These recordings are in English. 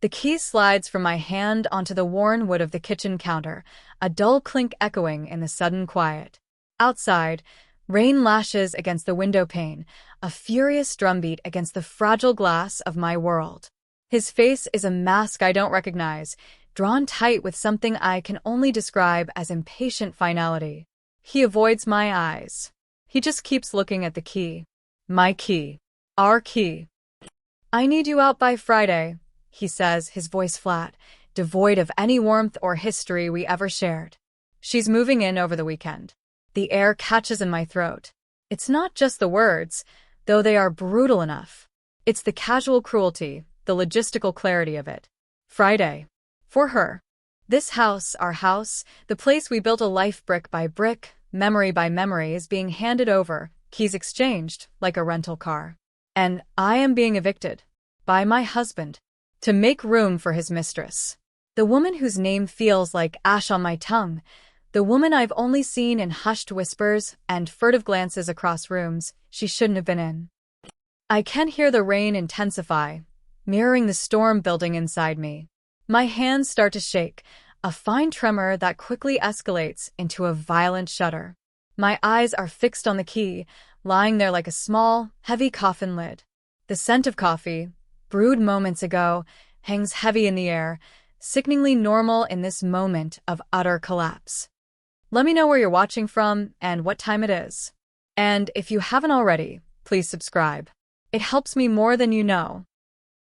The key slides from my hand onto the worn wood of the kitchen counter, a dull clink echoing in the sudden quiet. Outside, rain lashes against the windowpane, a furious drumbeat against the fragile glass of my world. His face is a mask I don't recognize, drawn tight with something I can only describe as impatient finality. He avoids my eyes. He just keeps looking at the key. My key. Our key. "I need you out by Friday," he says, his voice flat, devoid of any warmth or history we ever shared. "She's moving in over the weekend." The air catches in my throat. It's not just the words, though they are brutal enough. It's the casual cruelty, the logistical clarity of it. Friday. For her. This house, our house, the place we built a life brick by brick, memory by memory, is being handed over, keys exchanged, like a rental car. And I am being evicted. By my husband. To make room for his mistress. The woman whose name feels like ash on my tongue. The woman I've only seen in hushed whispers and furtive glances across rooms she shouldn't have been in. I can hear the rain intensify, mirroring the storm building inside me. My hands start to shake, a fine tremor that quickly escalates into a violent shudder. My eyes are fixed on the key, lying there like a small, heavy coffin lid. The scent of coffee, brewed moments ago, hangs heavy in the air, sickeningly normal in this moment of utter collapse. Let me know where you're watching from and what time it is. And if you haven't already, please subscribe. It helps me more than you know.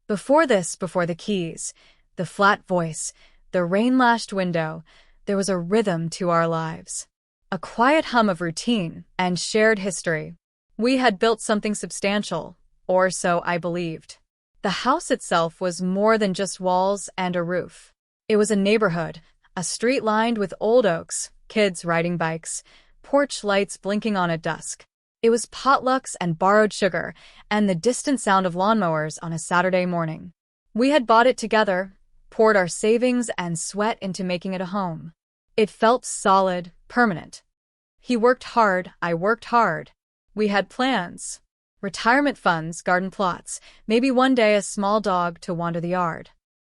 Before the keys, the flat voice, the rain-lashed window, there was a rhythm to our lives. A quiet hum of routine and shared history. We had built something substantial, or so I believed. The house itself was more than just walls and a roof. It was a neighborhood, a street lined with old oaks, kids riding bikes, porch lights blinking on at dusk. It was potlucks and borrowed sugar, and the distant sound of lawnmowers on a Saturday morning. We had bought it together, poured our savings and sweat into making it a home. It felt solid, permanent. He worked hard, I worked hard. We had plans. Retirement funds, garden plots, maybe one day a small dog to wander the yard.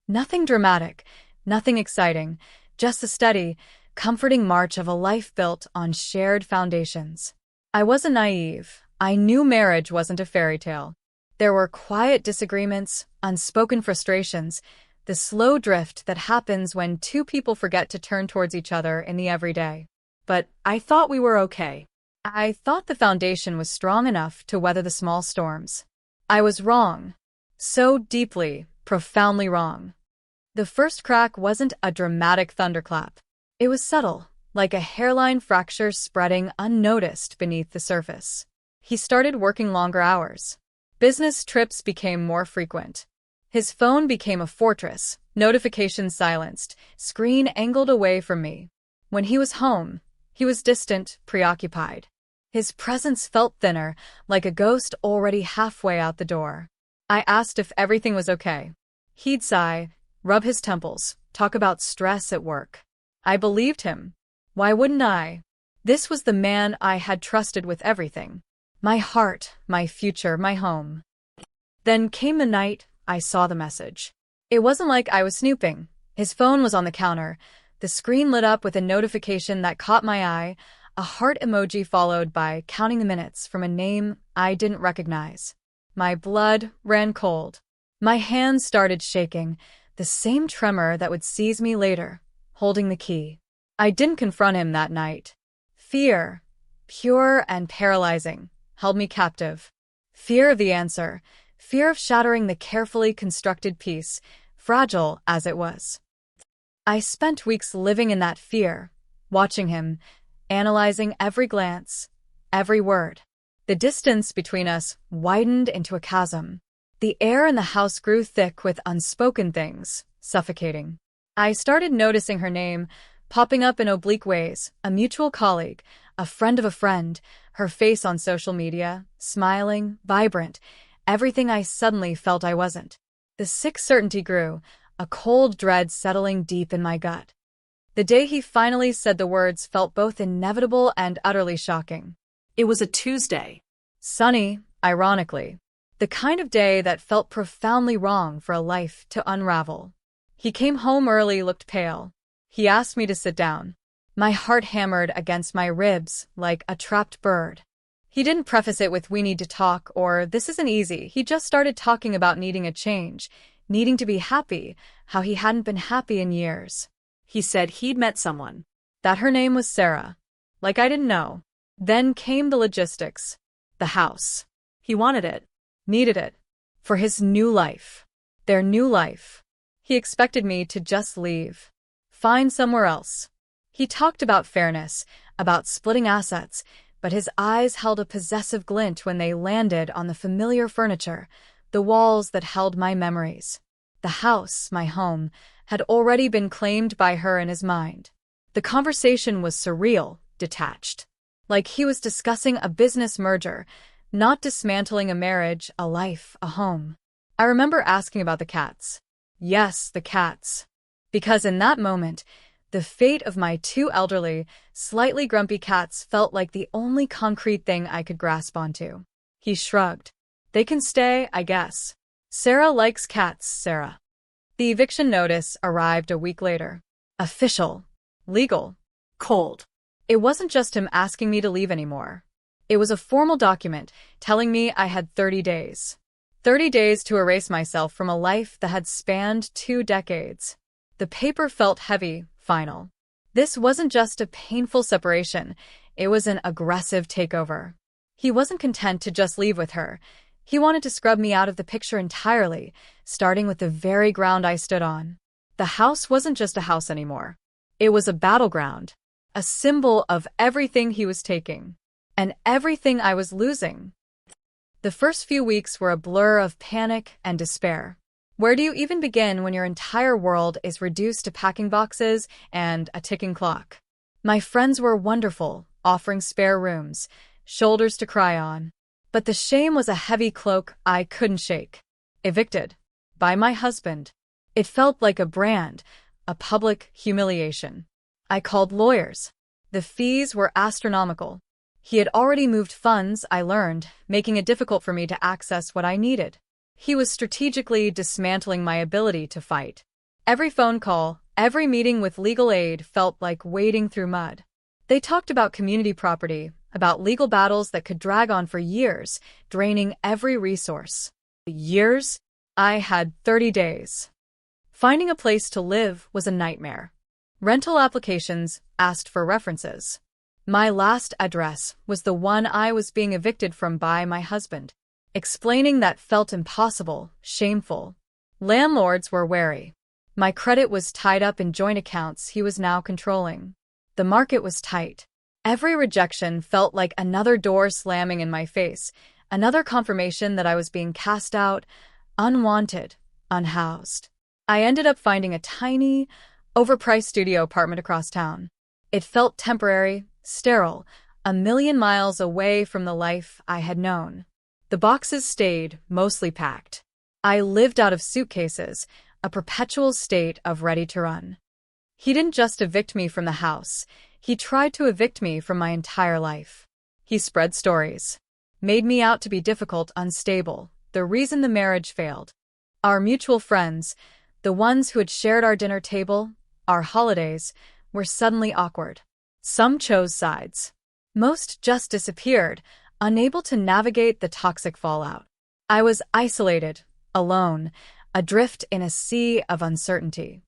Nothing dramatic, nothing exciting, just the steady, comforting march of a life built on shared foundations. I wasn't naive. I knew marriage wasn't a fairy tale. There were quiet disagreements, unspoken frustrations, the slow drift that happens when two people forget to turn towards each other in the everyday. But I thought we were okay. I thought the foundation was strong enough to weather the small storms. I was wrong. So deeply, profoundly wrong. The first crack wasn't a dramatic thunderclap. It was subtle, like a hairline fracture spreading unnoticed beneath the surface. He started working longer hours. Business trips became more frequent. His phone became a fortress, notifications silenced, screen angled away from me. When he was home, he was distant, preoccupied. His presence felt thinner, like a ghost already halfway out the door. I asked if everything was okay. He'd sigh, rub his temples, talk about stress at work. I believed him. Why wouldn't I? This was the man I had trusted with everything. My heart, my future, my home. Then came the night I saw the message. It wasn't like I was snooping. His phone was on the counter. The screen lit up with a notification that caught my eye, a heart emoji followed by counting the minutes from a name I didn't recognize. My blood ran cold. My hands started shaking, the same tremor that would seize me later, holding the key. I didn't confront him that night. Fear, pure and paralyzing, held me captive. Fear of the answer, fear of shattering the carefully constructed piece, fragile as it was. I spent weeks living in that fear, watching him, analyzing every glance, every word. The distance between us widened into a chasm. The air in the house grew thick with unspoken things, suffocating. I started noticing her name, popping up in oblique ways, a mutual colleague, a friend of a friend, her face on social media, smiling, vibrant, everything I suddenly felt I wasn't. The sick certainty grew, a cold dread settling deep in my gut. The day he finally said the words felt both inevitable and utterly shocking. It was a Tuesday. Sunny, ironically. The kind of day that felt profoundly wrong for a life to unravel. He came home early, looked pale. He asked me to sit down. My heart hammered against my ribs like a trapped bird. He didn't preface it with "we need to talk" or "this isn't easy." He just started talking about needing a change, needing to be happy, how he hadn't been happy in years. He said he'd met someone, that her name was Sarah. Like I didn't know. Then came the logistics. The house. He wanted it, needed it, for his new life. Their new life. He expected me to just leave. Find somewhere else. He talked about fairness, about splitting assets, but his eyes held a possessive glint when they landed on the familiar furniture, the walls that held my memories. The house, my home, had already been claimed by her in his mind. The conversation was surreal, detached. Like he was discussing a business merger, not dismantling a marriage, a life, a home. I remember asking about the cats. Yes, the cats. Because in that moment, the fate of my two elderly, slightly grumpy cats felt like the only concrete thing I could grasp onto. He shrugged. They can stay, I guess. Sarah likes cats, Sarah. The eviction notice arrived a week later. Official. Legal. Cold. It wasn't just him asking me to leave anymore. It was a formal document telling me I had 30 days. 30 days to erase myself from a life that had spanned 2 decades. The paper felt heavy, final. This wasn't just a painful separation, it was an aggressive takeover. He wasn't content to just leave with her. He wanted to scrub me out of the picture entirely, starting with the very ground I stood on. The house wasn't just a house anymore. It was a battleground, a symbol of everything he was taking, and everything I was losing. The first few weeks were a blur of panic and despair. Where do you even begin when your entire world is reduced to packing boxes and a ticking clock? My friends were wonderful, offering spare rooms, shoulders to cry on. But the shame was a heavy cloak I couldn't shake. Evicted. By my husband. It felt like a brand, a public humiliation. I called lawyers. The fees were astronomical. He had already moved funds, I learned, making it difficult for me to access what I needed. He was strategically dismantling my ability to fight. Every phone call, every meeting with legal aid felt like wading through mud. They talked about community property, about legal battles that could drag on for years, draining every resource. Years? I had 30 days. Finding a place to live was a nightmare. Rental applications asked for references. My last address was the one I was being evicted from by my husband. Explaining that felt impossible, shameful. Landlords were wary. My credit was tied up in joint accounts he was now controlling. The market was tight. Every rejection felt like another door slamming in my face, another confirmation that I was being cast out, unwanted, unhoused. I ended up finding a tiny, overpriced studio apartment across town. It felt temporary, sterile, a million miles away from the life I had known. The boxes stayed, mostly packed. I lived out of suitcases, a perpetual state of ready to run. He didn't just evict me from the house, he tried to evict me from my entire life. He spread stories. Made me out to be difficult, unstable, the reason the marriage failed. Our mutual friends, the ones who had shared our dinner table, our holidays, were suddenly awkward. Some chose sides. Most just disappeared, unable to navigate the toxic fallout. I was isolated, alone, adrift in a sea of uncertainty.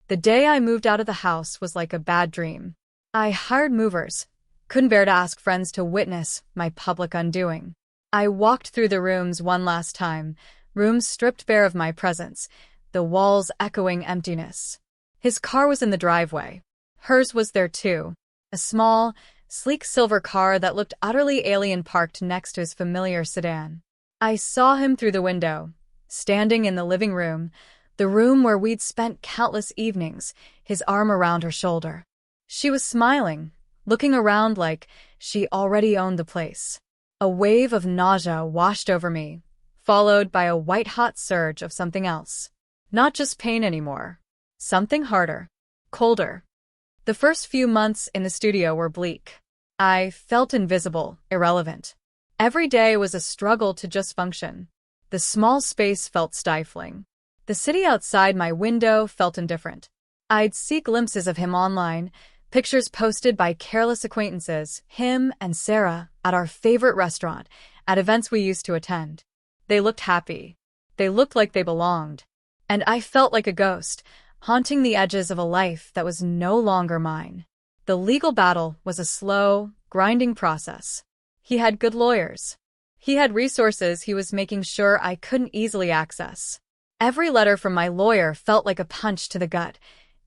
The day I moved out of the house was like a bad dream. I hired movers, couldn't bear to ask friends to witness my public undoing. I walked through the rooms one last time, rooms stripped bare of my presence, the walls echoing emptiness. His car was in the driveway. Hers was there too, a small, sleek silver car that looked utterly alien parked next to his familiar sedan. I saw him through the window, standing in the living room, the room where we'd spent countless evenings, his arm around her shoulder. She was smiling, looking around like she already owned the place. A wave of nausea washed over me, followed by a white-hot surge of something else. Not just pain anymore. Something harder, colder. The first few months in the studio were bleak. I felt invisible, irrelevant. Every day was a struggle to just function. The small space felt stifling. The city outside my window felt indifferent. I'd see glimpses of him online, pictures posted by careless acquaintances, him and Sarah at our favorite restaurant, at events we used to attend. They looked happy. They looked like they belonged. And I felt like a ghost, haunting the edges of a life that was no longer mine. The legal battle was a slow, grinding process. He had good lawyers. He had resources he was making sure I couldn't easily access. Every letter from my lawyer felt like a punch to the gut,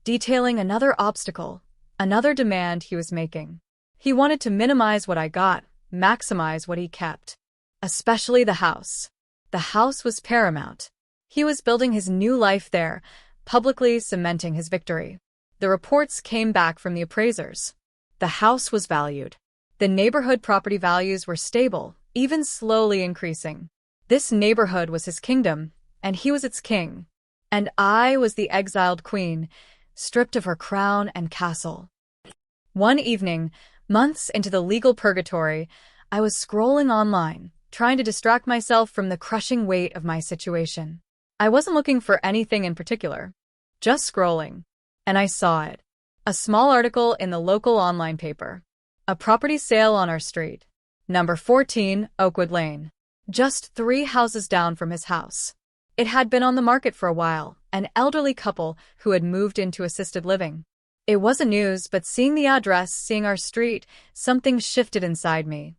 detailing another obstacle, another demand he was making. He wanted to minimize what I got, maximize what he kept. Especially the house. The house was paramount. He was building his new life there, publicly cementing his victory. The reports came back from the appraisers. The house was valued. The neighborhood property values were stable, even slowly increasing. This neighborhood was his kingdom, and he was its king. And I was the exiled queen, stripped of her crown and castle. One evening, months into the legal purgatory, I was scrolling online, trying to distract myself from the crushing weight of my situation. I wasn't looking for anything in particular, just scrolling. And I saw it. A small article in the local online paper. A property sale on our street. Number 14, Oakwood Lane. Just 3 houses down from his house. It had been on the market for a while, an elderly couple who had moved into assisted living. It wasn't news, but seeing the address, seeing our street, something shifted inside me.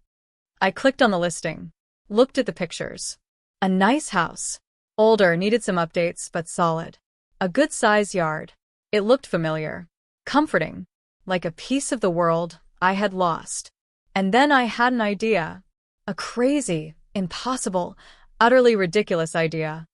I clicked on the listing, looked at the pictures. A nice house. Older, needed some updates, but solid. A good-sized yard. It looked familiar, comforting, like a piece of the world I had lost. And then I had an idea. A crazy, impossible, utterly ridiculous idea.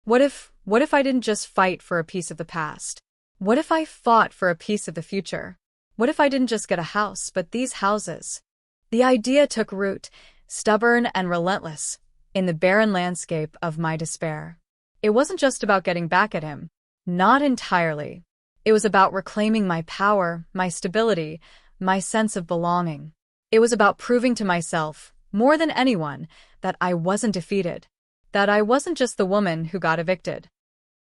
What if I didn't just fight for a piece of the past? What if I fought for a piece of the future? What if I didn't just get a house, but these houses? The idea took root, stubborn and relentless, in the barren landscape of my despair. It wasn't just about getting back at him. Not entirely. It was about reclaiming my power, my stability, my sense of belonging. It was about proving to myself, more than anyone, that I wasn't defeated. That I wasn't just the woman who got evicted.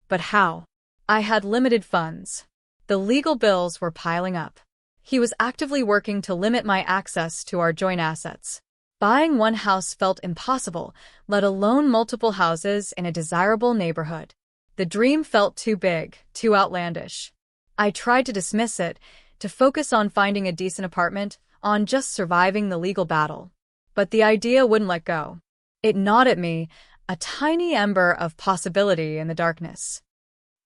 But how? I had limited funds. The legal bills were piling up. He was actively working to limit my access to our joint assets. Buying one house felt impossible, let alone multiple houses in a desirable neighborhood. The dream felt too big, too outlandish. I tried to dismiss it, to focus on finding a decent apartment, on just surviving the legal battle. But the idea wouldn't let go. It gnawed at me, a tiny ember of possibility in the darkness.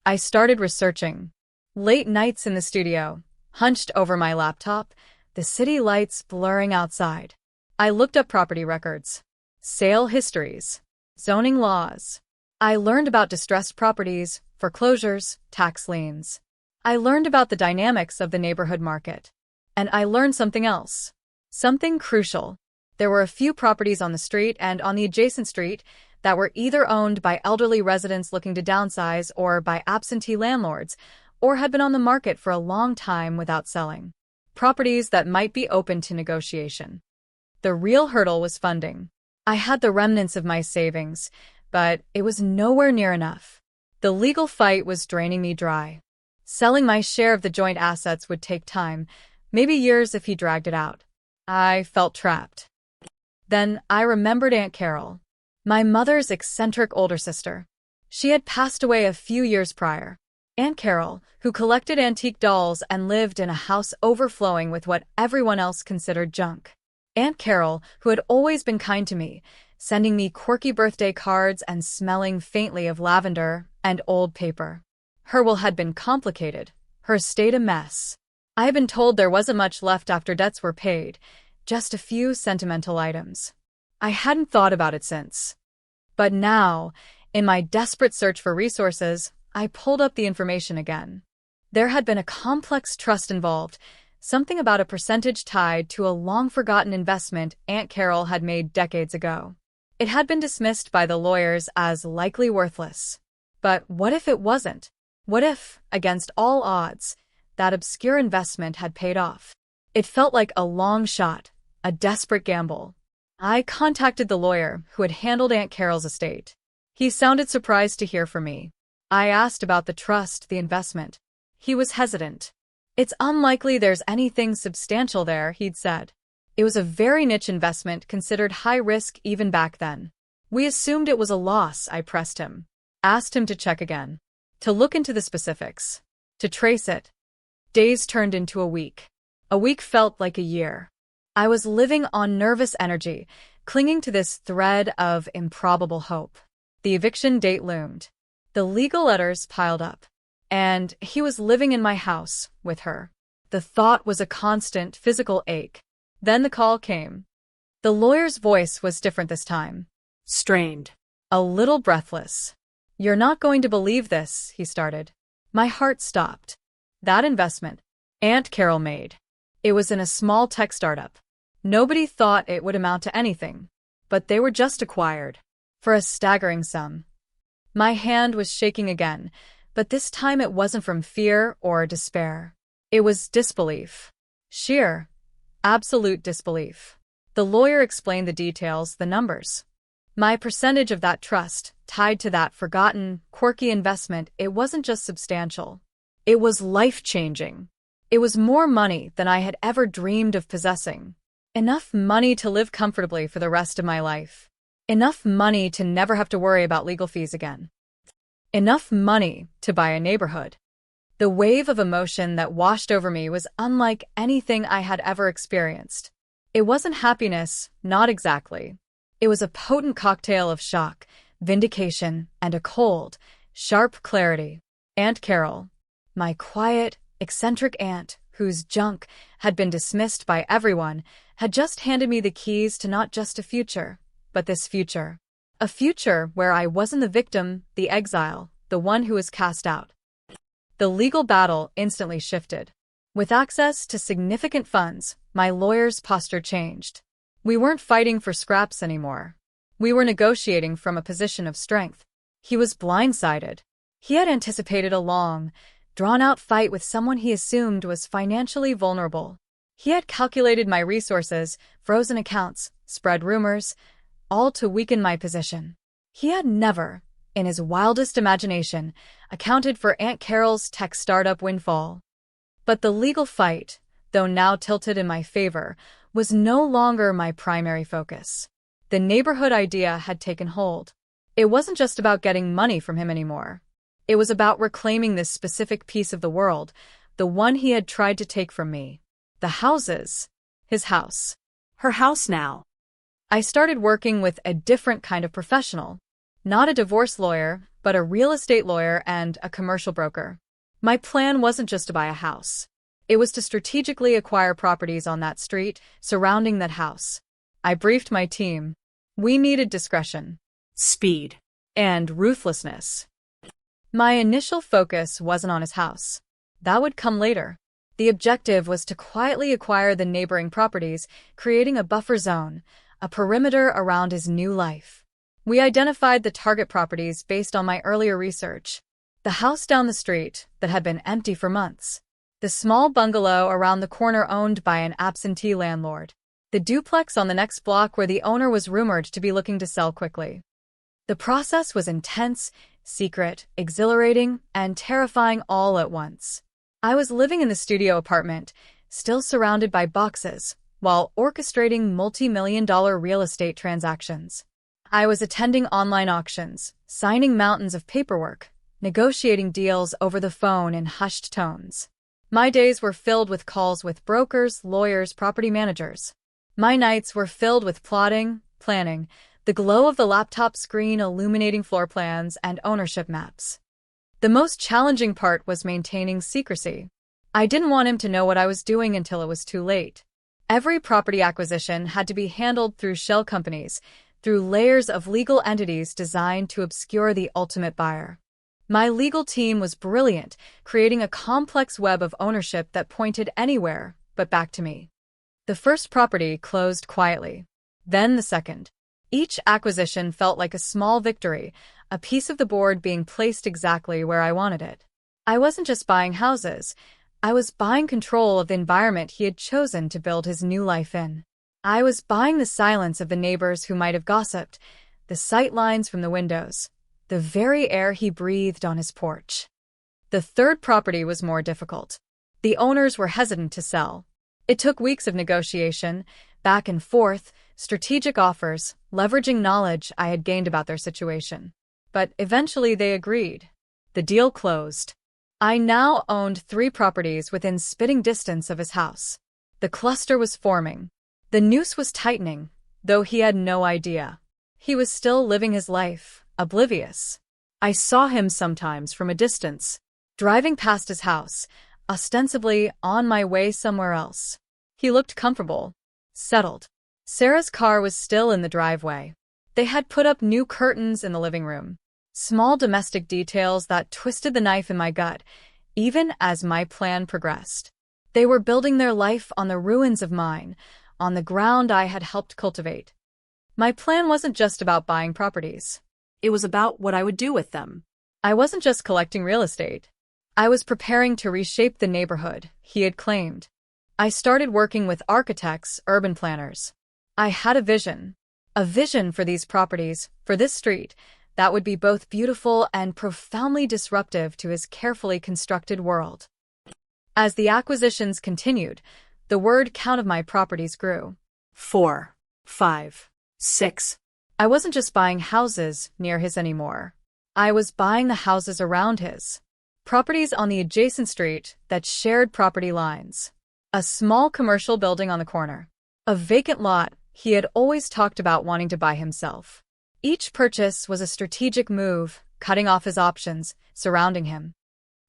I started researching. Late nights in the studio, hunched over my laptop, the city lights blurring outside. I looked up property records, sale histories, zoning laws. I learned about distressed properties, foreclosures, tax liens. I learned about the dynamics of the neighborhood market. And I learned something else. Something crucial. There were a few properties on the street and on the adjacent street that were either owned by elderly residents looking to downsize or by absentee landlords, or had been on the market for a long time without selling. Properties that might be open to negotiation. The real hurdle was funding. I had the remnants of my savings, but it was nowhere near enough. The legal fight was draining me dry. Selling my share of the joint assets would take time, maybe years if he dragged it out. I felt trapped. Then I remembered Aunt Carol, my mother's eccentric older sister. She had passed away a few years prior. Aunt Carol, who collected antique dolls and lived in a house overflowing with what everyone else considered junk. Aunt Carol, who had always been kind to me, sending me quirky birthday cards and smelling faintly of lavender and old paper. Her will had been complicated, her estate a mess. I had been told there wasn't much left after debts were paid, just a few sentimental items. I hadn't thought about it since. But now, in my desperate search for resources, I pulled up the information again. There had been a complex trust involved, something about a percentage tied to a long-forgotten investment Aunt Carol had made decades ago. It had been dismissed by the lawyers as likely worthless. But what if it wasn't? What if, against all odds, that obscure investment had paid off? It felt like a long shot, a desperate gamble. I contacted the lawyer who had handled Aunt Carol's estate. He sounded surprised to hear from me. I asked about the trust, the investment. He was hesitant. It's unlikely there's anything substantial there, he'd said. It was a very niche investment considered high risk even back then. We assumed it was a loss, I pressed him. Asked him to check again. To look into the specifics. To trace it. Days turned into a week. A week felt like a year. I was living on nervous energy, clinging to this thread of improbable hope. The eviction date loomed. The legal letters piled up. And he was living in my house with her. The thought was a constant physical ache. Then the call came. The lawyer's voice was different this time. Strained. A little breathless. "You're not going to believe this," he started. My heart stopped. That investment Aunt Carol made. It was in a small tech startup. Nobody thought it would amount to anything. But they were just acquired. For a staggering sum. My hand was shaking again, but this time it wasn't from fear or despair. It was disbelief. Sheer, absolute disbelief. The lawyer explained the details, the numbers. My percentage of that trust, tied to that forgotten, quirky investment, it wasn't just substantial. It was life-changing. It was more money than I had ever dreamed of possessing. Enough money to live comfortably for the rest of my life. Enough money to never have to worry about legal fees again. Enough money to buy a neighborhood. The wave of emotion that washed over me was unlike anything I had ever experienced. It wasn't happiness, not exactly. It was a potent cocktail of shock, vindication, and a cold, sharp clarity. Aunt Carol, my quiet, eccentric aunt, whose junk had been dismissed by everyone, had just handed me the keys to not just a future, but this future. A future where I wasn't the victim, the exile, the one who was cast out. The legal battle instantly shifted. With access to significant funds, my lawyer's posture changed. We weren't fighting for scraps anymore. We were negotiating from a position of strength. He was blindsided. He had anticipated a long, drawn-out fight with someone he assumed was financially vulnerable. He had calculated my resources, frozen accounts, spread rumors, all to weaken my position. He had never, in his wildest imagination, accounted for Aunt Carol's tech startup windfall. But the legal fight, though now tilted in my favor, was no longer my primary focus. The neighborhood idea had taken hold. It wasn't just about getting money from him anymore. It was about reclaiming this specific piece of the world, the one he had tried to take from me. The houses. His house. Her house now. I started working with a different kind of professional. Not a divorce lawyer, but a real estate lawyer and a commercial broker. My plan wasn't just to buy a house. It was to strategically acquire properties on that street, surrounding that house. I briefed my team. We needed discretion, speed, and ruthlessness. My initial focus wasn't on his house. That would come later. The objective was to quietly acquire the neighboring properties, creating a buffer zone, a perimeter around his new life. We identified the target properties based on my earlier research. The house down the street that had been empty for months. The small bungalow around the corner owned by an absentee landlord. The duplex on the next block where the owner was rumored to be looking to sell quickly. The process was intense, secret, exhilarating, and terrifying all at once. I was living in the studio apartment, still surrounded by boxes, while orchestrating multi-million-dollar real estate transactions. I was attending online auctions, signing mountains of paperwork, negotiating deals over the phone in hushed tones. My days were filled with calls with brokers, lawyers, property managers. My nights were filled with plotting, planning, the glow of the laptop screen illuminating floor plans and ownership maps. The most challenging part was maintaining secrecy. I didn't want him to know what I was doing until it was too late. Every property acquisition had to be handled through shell companies, through layers of legal entities designed to obscure the ultimate buyer. My legal team was brilliant, creating a complex web of ownership that pointed anywhere but back to me. The first property closed quietly. Then the second. Each acquisition felt like a small victory, a piece of the board being placed exactly where I wanted it. I wasn't just buying houses. I was buying control of the environment he had chosen to build his new life in. I was buying the silence of the neighbors who might have gossiped, the sight lines from the windows, the very air he breathed on his porch. The third property was more difficult. The owners were hesitant to sell. It took weeks of negotiation, back and forth, strategic offers, leveraging knowledge I had gained about their situation. But eventually they agreed. The deal closed. I now owned 3 properties within spitting distance of his house. The cluster was forming. The noose was tightening, though he had no idea. He was still living his life, oblivious. I saw him sometimes from a distance, driving past his house, ostensibly on my way somewhere else. He looked comfortable, settled. Sarah's car was still in the driveway. They had put up new curtains in the living room. Small domestic details that twisted the knife in my gut, even as my plan progressed. They were building their life on the ruins of mine, on the ground I had helped cultivate. My plan wasn't just about buying properties. It was about what I would do with them. I wasn't just collecting real estate. I was preparing to reshape the neighborhood he had claimed. I started working with architects, urban planners. I had a vision for these properties, for this street, that would be both beautiful and profoundly disruptive to his carefully constructed world. As the acquisitions continued, the word count of my properties grew. 4, 5, 6. I wasn't just buying houses near his anymore. I was buying the houses around his. Properties on the adjacent street that shared property lines. A small commercial building on the corner. A vacant lot he had always talked about wanting to buy himself. Each purchase was a strategic move, cutting off his options surrounding him.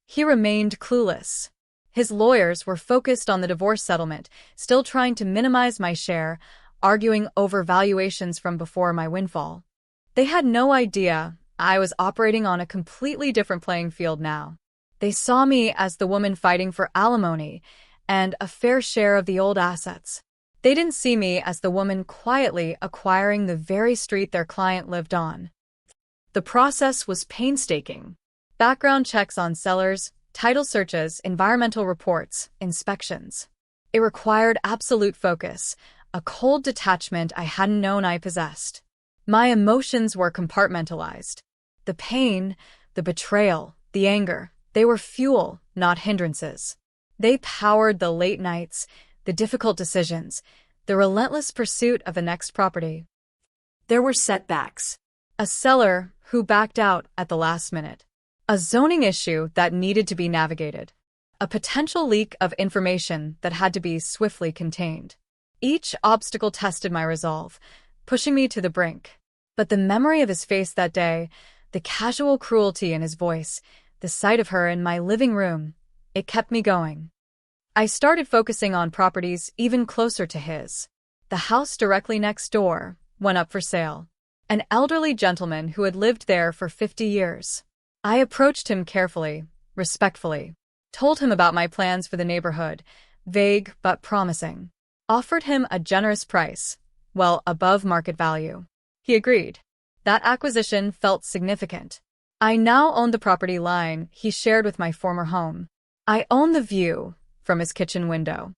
He remained clueless. His lawyers were focused on the divorce settlement, still trying to minimize my share, arguing over valuations from before my windfall. They had no idea I was operating on a completely different playing field now. They saw me as the woman fighting for alimony and a fair share of the old assets. They didn't see me as the woman quietly acquiring the very street their client lived on. The process was painstaking. Background checks on sellers, title searches, environmental reports, inspections. It required absolute focus, a cold detachment I hadn't known I possessed. My emotions were compartmentalized. The pain, the betrayal, the anger, they were fuel, not hindrances. They powered the late nights, the difficult decisions, the relentless pursuit of the next property. There were setbacks. A seller who backed out at the last minute. A zoning issue that needed to be navigated. A potential leak of information that had to be swiftly contained. Each obstacle tested my resolve, pushing me to the brink. But the memory of his face that day, the casual cruelty in his voice, the sight of her in my living room, it kept me going. I started focusing on properties even closer to his. The house directly next door went up for sale. An elderly gentleman who had lived there for 50 years. I approached him carefully, respectfully. Told him about my plans for the neighborhood, vague but promising. Offered him a generous price, well above market value. He agreed. That acquisition felt significant. I now owned the property line he shared with my former home. I owned the view from his kitchen window.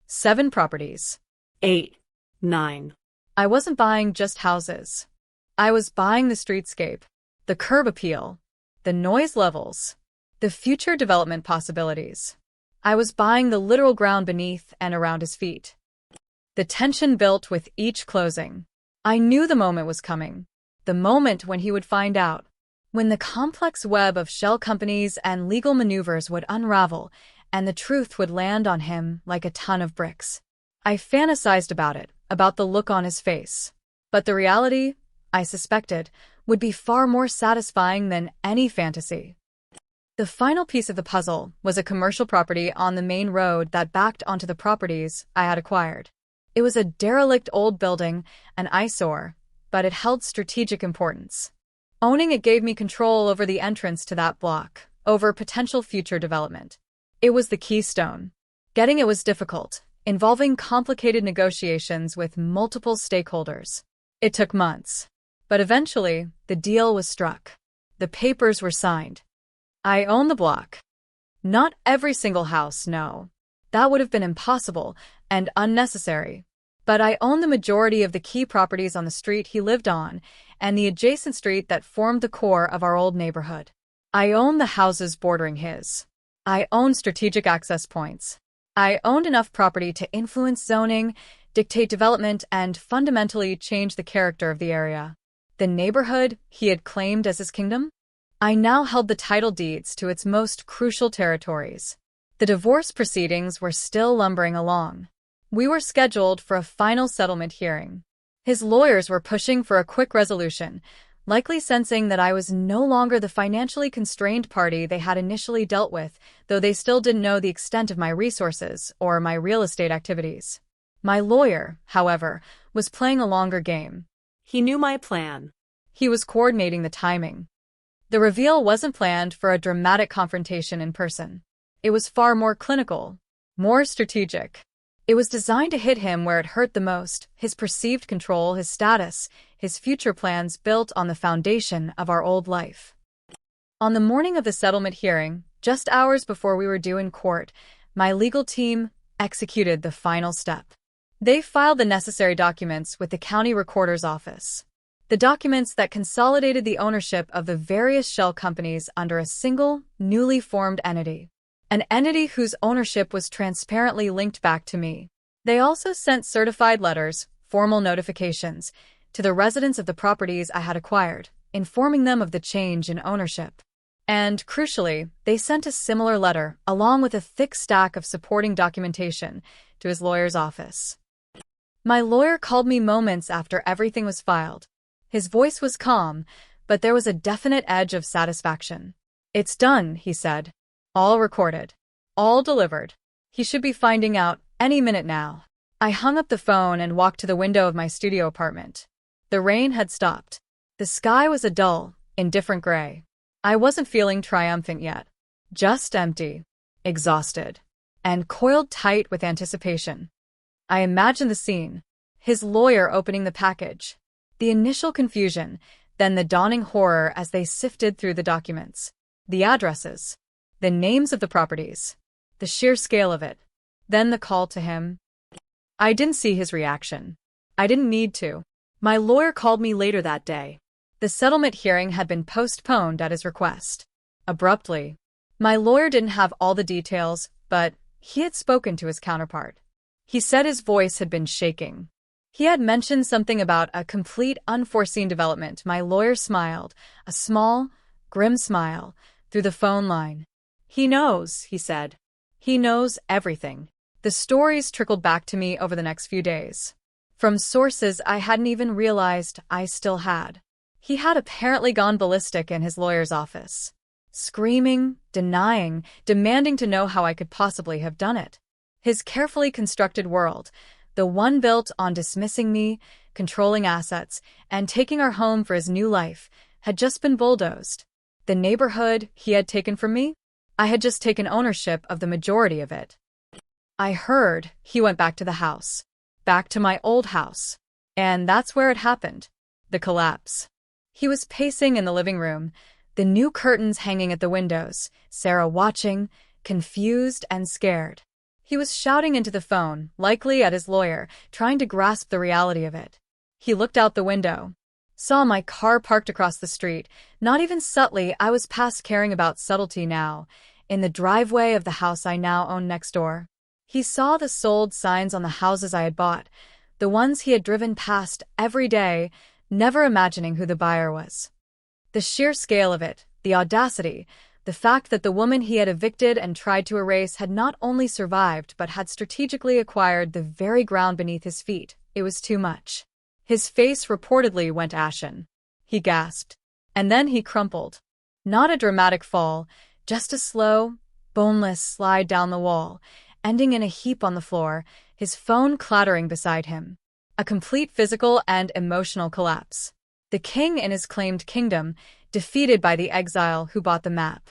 7 properties. 8, 9. I wasn't buying just houses. I was buying the streetscape, the curb appeal, the noise levels, the future development possibilities. I was buying the literal ground beneath and around his feet. The tension built with each closing. I knew the moment was coming. The moment when he would find out. When the complex web of shell companies and legal maneuvers would unravel and the truth would land on him like a ton of bricks. I fantasized about it, about the look on his face. But the reality, I suspected, would be far more satisfying than any fantasy. The final piece of the puzzle was a commercial property on the main road that backed onto the properties I had acquired. It was a derelict old building, an eyesore, but it held strategic importance. Owning it gave me control over the entrance to that block, over potential future development. It was the keystone. Getting it was difficult, involving complicated negotiations with multiple stakeholders. It took months. But eventually, the deal was struck. The papers were signed. I own the block. Not every single house, no. That would have been impossible and unnecessary. But I own the majority of the key properties on the street he lived on, and the adjacent street that formed the core of our old neighborhood. I owned the houses bordering his. I owned strategic access points. I owned enough property to influence zoning, dictate development, and fundamentally change the character of the area. The neighborhood he had claimed as his kingdom? I now held the title deeds to its most crucial territories. The divorce proceedings were still lumbering along. We were scheduled for a final settlement hearing. His lawyers were pushing for a quick resolution, likely sensing that I was no longer the financially constrained party they had initially dealt with, though they still didn't know the extent of my resources or my real estate activities. My lawyer, however, was playing a longer game. He knew my plan. He was coordinating the timing. The reveal wasn't planned for a dramatic confrontation in person. It was far more clinical, more strategic. It was designed to hit him where it hurt the most, his perceived control, his status, his future plans built on the foundation of our old life. On the morning of the settlement hearing, just hours before we were due in court, my legal team executed the final step. They filed the necessary documents with the county recorder's office. The documents that consolidated the ownership of the various shell companies under a single, newly formed entity. An entity whose ownership was transparently linked back to me. They also sent certified letters, formal notifications, to the residents of the properties I had acquired, informing them of the change in ownership. And, crucially, they sent a similar letter, along with a thick stack of supporting documentation, to his lawyer's office. My lawyer called me moments after everything was filed. His voice was calm, but there was a definite edge of satisfaction. "It's done," he said. "All recorded. All delivered. He should be finding out any minute now." I hung up the phone and walked to the window of my studio apartment. The rain had stopped. The sky was a dull, indifferent gray. I wasn't feeling triumphant yet. Just empty, exhausted, and coiled tight with anticipation. I imagined the scene. His lawyer opening the package. The initial confusion, then the dawning horror as they sifted through the documents. The addresses. The names of the properties. The sheer scale of it. Then the call to him. I didn't see his reaction. I didn't need to. My lawyer called me later that day. The settlement hearing had been postponed at his request. Abruptly. My lawyer didn't have all the details, but he had spoken to his counterpart. He said his voice had been shaking. He had mentioned something about a complete unforeseen development. My lawyer smiled, a small, grim smile, through the phone line. "He knows," he said. "He knows everything." The stories trickled back to me over the next few days. From sources I hadn't even realized I still had. He had apparently gone ballistic in his lawyer's office. Screaming, denying, demanding to know how I could possibly have done it. His carefully constructed world, the one built on dismissing me, controlling assets, and taking our home for his new life, had just been bulldozed. The neighborhood he had taken from me? I had just taken ownership of the majority of it. I heard he went back to the house. Back to my old house. And that's where it happened. The collapse. He was pacing in the living room, the new curtains hanging at the windows, Sarah watching, confused and scared. He was shouting into the phone, likely at his lawyer, trying to grasp the reality of it. He looked out the window. Saw my car parked across the street. Not even subtly, I was past caring about subtlety now, in the driveway of the house I now own next door. He saw the sold signs on the houses I had bought, the ones he had driven past every day, never imagining who the buyer was. The sheer scale of it, the audacity, the fact that the woman he had evicted and tried to erase had not only survived but had strategically acquired the very ground beneath his feet, it was too much. His face reportedly went ashen. He gasped. And then he crumpled. Not a dramatic fall, just a slow, boneless slide down the wall, ending in a heap on the floor, his phone clattering beside him. A complete physical and emotional collapse. The king in his claimed kingdom, defeated by the exile who bought the map.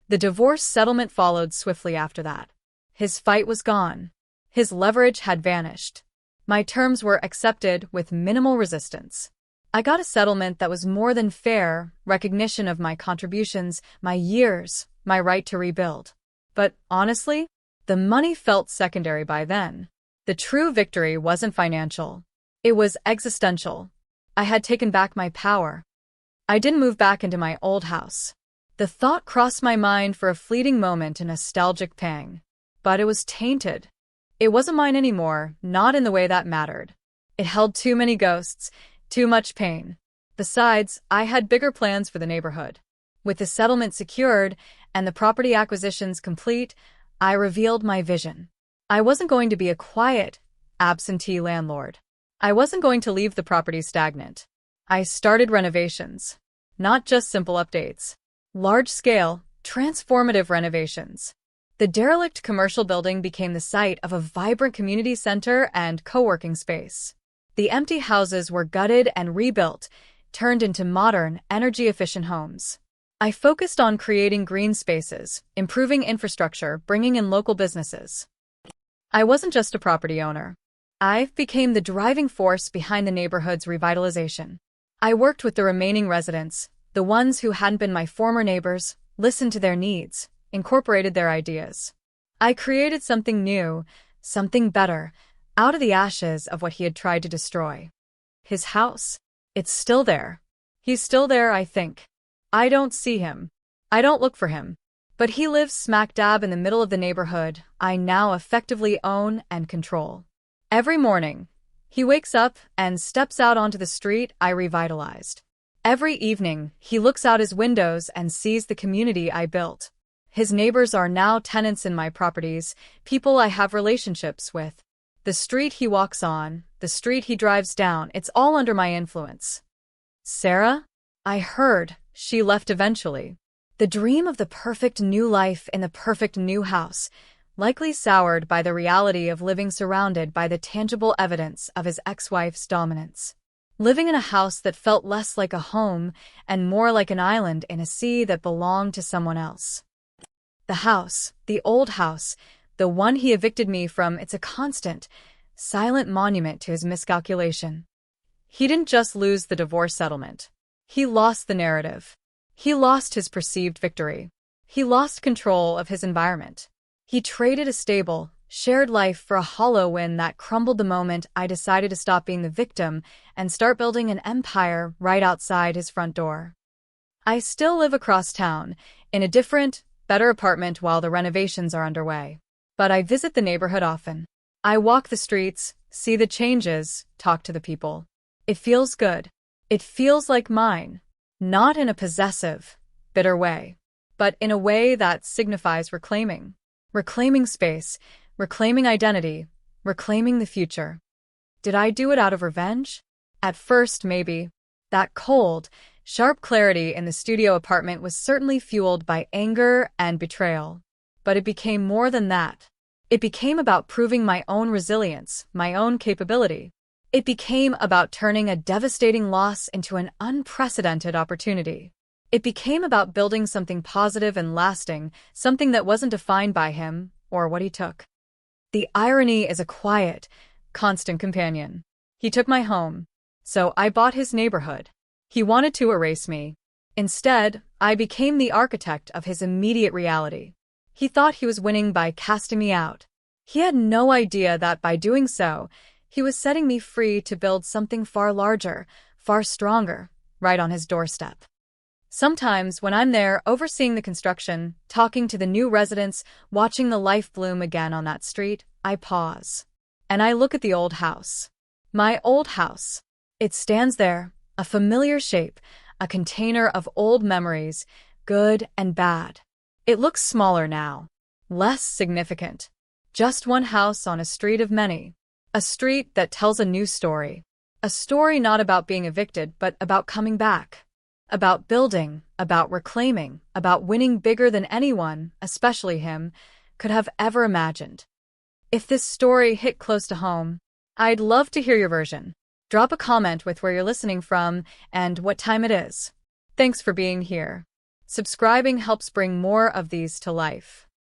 The divorce settlement followed swiftly after that. His fight was gone. His leverage had vanished. My terms were accepted with minimal resistance. I got a settlement that was more than fair, recognition of my contributions, my years, my right to rebuild. But honestly, the money felt secondary by then. The true victory wasn't financial. It was existential. I had taken back my power. I didn't move back into my old house. The thought crossed my mind for a fleeting moment, a nostalgic pang. But it was tainted. It wasn't mine anymore, not in the way that mattered. It held too many ghosts, too much pain. Besides, I had bigger plans for the neighborhood. With the settlement secured and the property acquisitions complete, I revealed my vision. I wasn't going to be a quiet, absentee landlord. I wasn't going to leave the property stagnant. I started renovations. Not just simple updates. Large-scale, transformative renovations. The derelict commercial building became the site of a vibrant community center and co-working space. The empty houses were gutted and rebuilt, turned into modern, energy-efficient homes. I focused on creating green spaces, improving infrastructure, bringing in local businesses. I wasn't just a property owner. I became the driving force behind the neighborhood's revitalization. I worked with the remaining residents, the ones who hadn't been my former neighbors, listened to their needs, incorporated their ideas. I created something new, something better, out of the ashes of what he had tried to destroy. His house. It's still there. He's still there, I think. I don't see him. I don't look for him. But he lives smack dab in the middle of the neighborhood I now effectively own and control. Every morning, he wakes up and steps out onto the street I revitalized. Every evening, he looks out his windows and sees the community I built. His neighbors are now tenants in my properties, people I have relationships with. The street he walks on, the street he drives down, it's all under my influence. Sarah? I heard she left eventually. The dream of the perfect new life in the perfect new house, likely soured by the reality of living surrounded by the tangible evidence of his ex-wife's dominance. Living in a house that felt less like a home and more like an island in a sea that belonged to someone else. The house, the old house, the one he evicted me from, it's a constant, silent monument to his miscalculation. He didn't just lose the divorce settlement. He lost the narrative. He lost his perceived victory. He lost control of his environment. He traded a stable, shared life for a hollow win that crumbled the moment I decided to stop being the victim and start building an empire right outside his front door. I still live across town, in a different, better apartment while the renovations are underway. But I visit the neighborhood often. I walk the streets, see the changes, talk to the people. It feels good. It feels like mine. Not in a possessive, bitter way, but in a way that signifies reclaiming. Reclaiming space, reclaiming identity, reclaiming the future. Did I do it out of revenge? At first, maybe. That cold, sharp clarity in the studio apartment was certainly fueled by anger and betrayal. But it became more than that. It became about proving my own resilience, my own capability. It became about turning a devastating loss into an unprecedented opportunity. It became about building something positive and lasting, something that wasn't defined by him or what he took. The irony is a quiet, constant companion. He took my home, so I bought his neighborhood. He wanted to erase me. Instead, I became the architect of his immediate reality. He thought he was winning by casting me out. He had no idea that by doing so, he was setting me free to build something far larger, far stronger, right on his doorstep. Sometimes, when I'm there overseeing the construction, talking to the new residents, watching the life bloom again on that street, I pause. And I look at the old house. My old house. It stands there, a familiar shape, a container of old memories, good and bad. It looks smaller now, less significant. Just one house on a street of many. A street that tells a new story. A story not about being evicted, but about coming back. About building, about reclaiming, about winning bigger than anyone, especially him, could have ever imagined. If this story hit close to home, I'd love to hear your version. Drop a comment with where you're listening from and what time it is. Thanks for being here. Subscribing helps bring more of these to life.